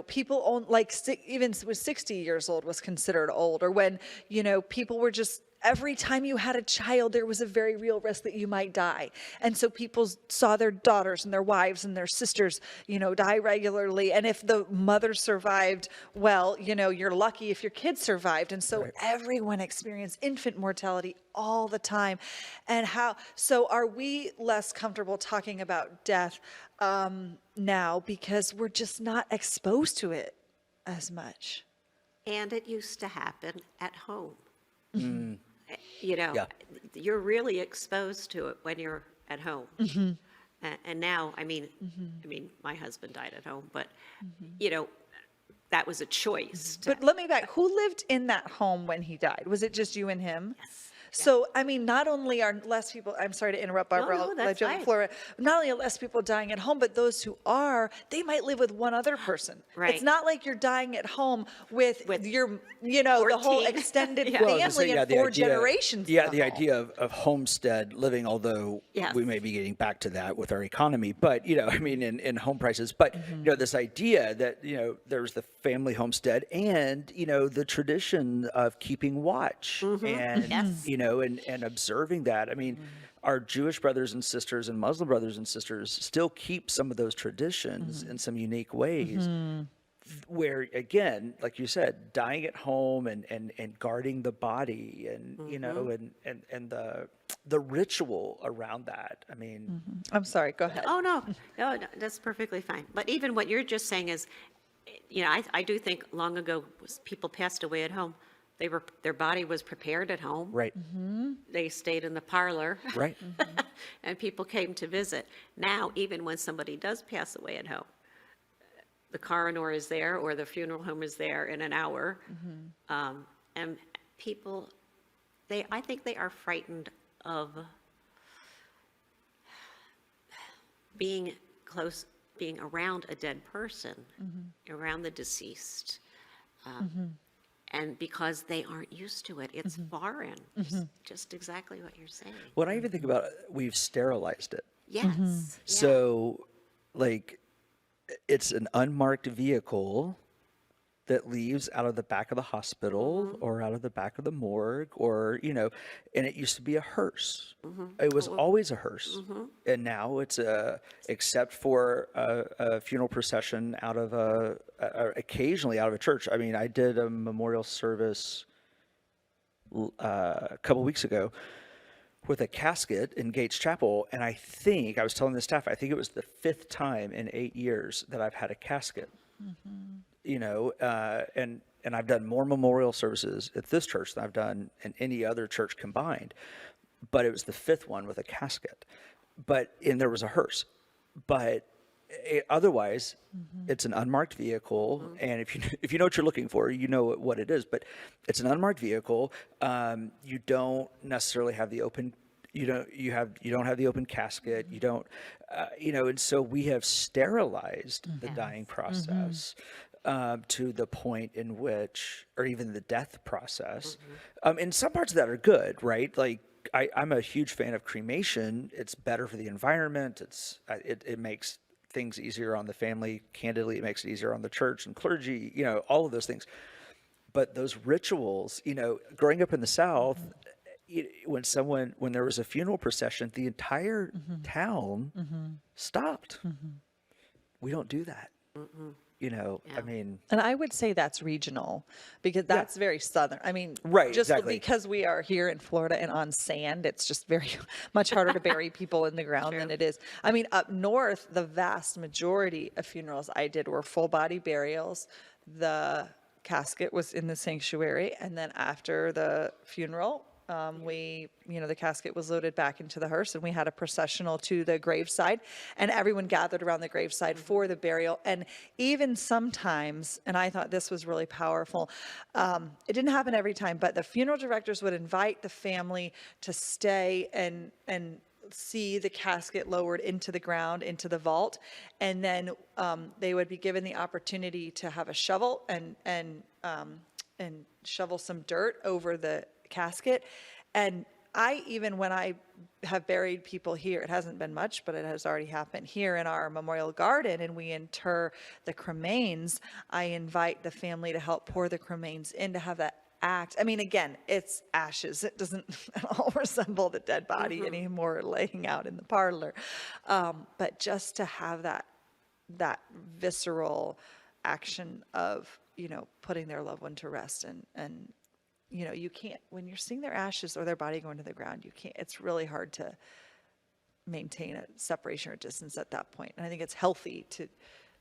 people own, even when 60 years old was considered old, or when, people were just, every time you had a child, there was a very real risk that you might die. And so people saw their daughters and their wives and their sisters, die regularly. And if the mother survived, well, you're lucky if your kids survived. And so everyone experienced infant mortality all the time. And so are we less comfortable talking about death now because we're just not exposed to it as much? And it used to happen at home. Mm. You're really exposed to it when you're at home. And now, I mean, my husband died at home, but, that was a choice. But let me back. Who lived in that home when he died? Was it just you and him? Yes. So, I mean, not only are less people, I'm sorry to interrupt, Barbara, no, I'll that's let you have the fine. floor. Not only are less people dying at home, but those who are, they might live with one other person. It's Right. not like you're dying at home with With your, the whole 14. extended Yeah. Well, I was gonna say, family and the 4 idea, generations in yeah, the the home. idea of homestead living, although Yes. we may be getting back to that with our economy, but, I mean, in home prices, but, this idea that, there's the family homestead and, the tradition of keeping watch and, Yes. and observing that. I mean, our Jewish brothers and sisters and Muslim brothers and sisters still keep some of those traditions in some unique ways. Where again, like you said, dying at home and guarding the body and and the ritual around that. I mean, I'm sorry, go ahead. Oh, no, that's perfectly fine. But even what you're just saying is, I do think long ago people passed away at home. Their body was prepared at home. right, They stayed in the parlor. right, And people came to visit. Now, even when somebody does pass away at home, the coroner is there or the funeral home is there in an hour. And people, I think they are frightened of being close, being around a dead person, around the deceased. And because they aren't used to it, it's foreign. Just exactly what you're saying. When I even think about it, we've sterilized it. Yes. Yeah. So, like, it's an unmarked vehicle that leaves out of the back of the hospital or out of the back of the morgue or, and it used to be a hearse. It was always a hearse. And now it's except for a funeral procession out of occasionally out of a church. I mean, I did a memorial service a couple weeks ago with a casket in Gates Chapel. And I was telling the staff, I think it was the 5th time in 8 years that I've had a casket. And I've done more memorial services at this church than I've done in any other church combined. But it was the 5th one with a casket. And there was a hearse. But otherwise, it's an unmarked vehicle. And if you know what you're looking for, you know what it is. But it's an unmarked vehicle. You don't necessarily have the open. You don't have the open casket. You don't. And so we have sterilized the dying process. To the point in which, or even the death process. And some parts of that are good, right? Like I'm a huge fan of cremation. It's better for the environment. It makes things easier on the family. Candidly, it makes it easier on the church and clergy, all of those things. But those rituals, growing up in the South, when there was a funeral procession, the entire town stopped. We don't do that. I mean, And I would say that's regional because that's very southern. I mean, Right, just exactly. because we are here in Florida and on sand, it's just very much harder to bury people in the ground than it is. I mean, up north, the vast majority of funerals I did were full body burials. The casket was in the sanctuary, and then after the funeral, the casket was loaded back into the hearse and we had a processional to the graveside and everyone gathered around the graveside for the burial. And even sometimes, and I thought this was really powerful, it didn't happen every time, but the funeral directors would invite the family to stay and see the casket lowered into the ground, into the vault. And then they would be given the opportunity to have a shovel and shovel some dirt over the casket. And when I have buried people here, it hasn't been much, but it has already happened here in our memorial garden, and we inter the cremains, I invite the family to help pour the cremains in to have that act. I mean, again, it's ashes. It doesn't at all resemble the dead body anymore laying out in the parlor. But just to have that visceral action of, putting their loved one to rest and you can't, when you're seeing their ashes or their body going to the ground, it's really hard to maintain a separation or distance at that point. And I think it's healthy to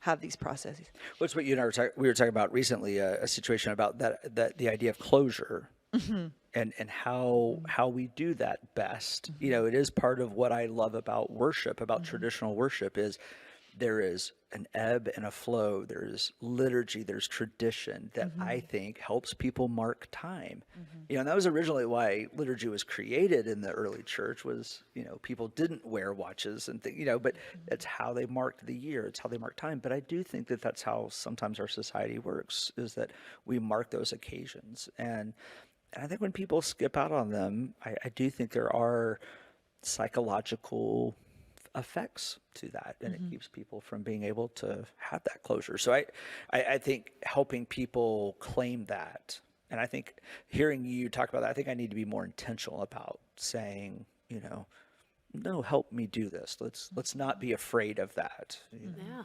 have these processes. what's what you and I we were talking about recently, a situation about that the idea of closure and how we do that best. It is part of what I love about worship, about traditional worship, is there is an ebb and a flow. There's liturgy, there's tradition that I think helps people mark time. And that was originally why liturgy was created in the early church was, people didn't wear watches and but it's how they marked the year. It's how they marked time. But I do think that that's how sometimes our society works, is that we mark those occasions. And I think when people skip out on them, I do think there are psychological effects to that, and it keeps people from being able to have that closure. So I think helping people claim that, and I think hearing you talk about that, I think I need to be more intentional about saying, no, help me do this. Let's not be afraid of that. Yeah.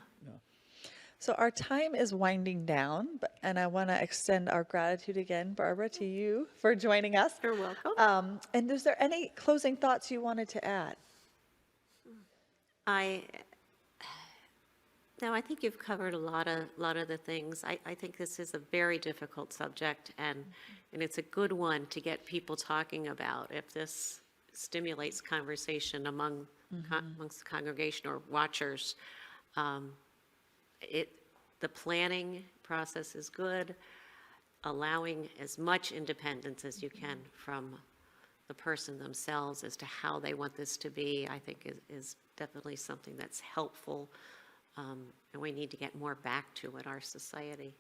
So our time is winding down, and I want to extend our gratitude again, Barbara, to you for joining us. You're welcome. And is there any closing thoughts you wanted to add? No, I think you've covered a lot of the things. I think this is a very difficult subject, and it's a good one to get people talking about. If this stimulates conversation amongst the congregation or watchers, the planning process is good. Allowing as much independence as you can from the person themselves as to how they want this to be, I think is definitely something that's helpful, and we need to get more back to in our society.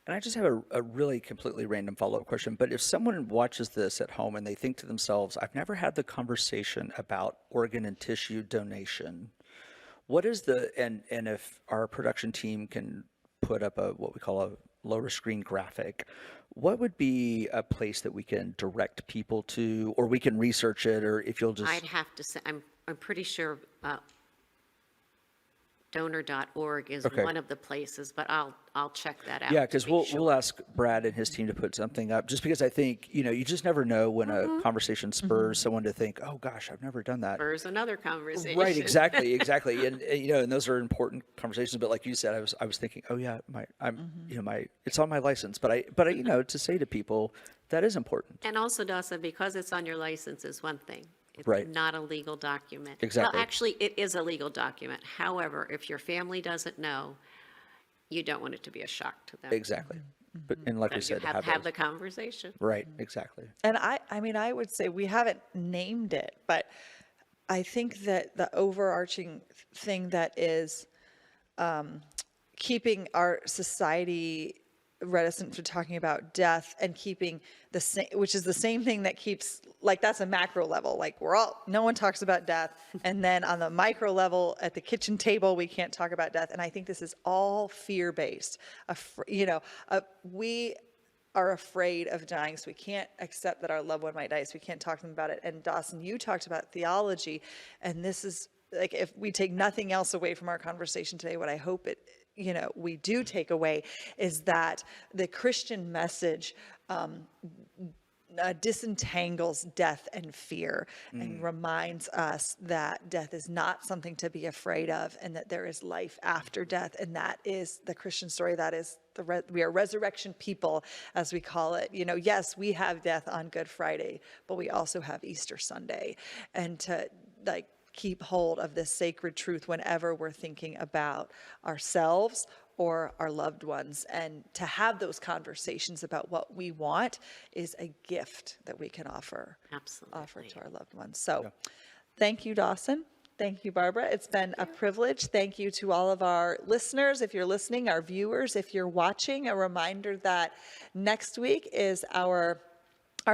And I just have a really completely random follow-up question, but if someone watches this at home and they think to themselves, I've never had the conversation about organ and tissue donation, what is and if our production team can put up what we call a lower screen graphic, what would be a place that we can direct people to, or we can research it, or if you'll just... I'd have to say, I'm pretty sure donor.org is Okay. one of the places, but I'll check that out. Yeah, to because be we'll sure. ask Brad and his team to put something up, just because I think, you just never know when a conversation spurs someone to think, oh gosh, I've never done that. There's another conversation. Right, exactly. And those are important conversations, but like you said, I was thinking, oh yeah, it's on my license, but to say to people, that is important. And also, Dawson, because it's on your license is one thing. It's Right. not a legal document. Exactly. Well, actually, it is a legal document. However, if your family doesn't know, you don't want it to be a shock to them. Exactly. But, and like we So you said, have those- the conversation. Right, exactly. And I would say we haven't named it, but I think that the overarching thing that is keeping our society reticent to talking about death and keeping the same, which is the same thing that keeps, like, that's a macro level. Like, no one talks about death. And then on the micro level at the kitchen table, we can't talk about death. And I think this is all fear-based. We are afraid of dying, so we can't accept that our loved one might die, so we can't talk to them about it. And Dawson, you talked about theology, and this is, like, if we take nothing else away from our conversation today, what I hope we do take away is that the Christian message disentangles death and fear and reminds us that death is not something to be afraid of, and that there is life after death. And that is the Christian story. That is we are resurrection people, as we call it. Yes, we have death on Good Friday, but we also have Easter Sunday. And to keep hold of this sacred truth whenever we're thinking about ourselves or our loved ones, and to have those conversations about what we want is a gift that we can offer Absolutely. to our loved ones. So thank you, Dawson. Thank you, Barbara. It's been a privilege. Thank you to all of our listeners, if you're listening, our viewers, if you're watching. A reminder that next week is our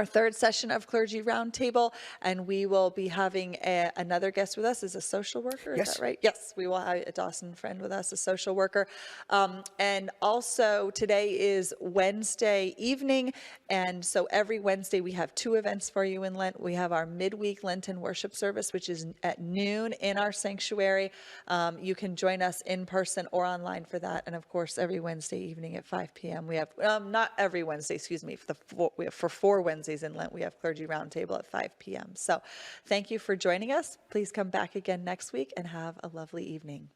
third session of Clergy Round Table, and we will be having another guest with us as a social worker. Is Yes. that right? Yes, we will have a Dawson friend with us, a social worker. And also today is Wednesday evening, and so every Wednesday we have two events for you in Lent. We have our midweek Lenten worship service, which is at noon in our sanctuary. You can join us in person or online for that. And of course, every Wednesday evening at 5 p.m. we have, not every Wednesday, excuse me, for 4 Wednesdays in Lent, we have Clergy Round Table at 5 p.m. So thank you for joining us. Please come back again next week and have a lovely evening.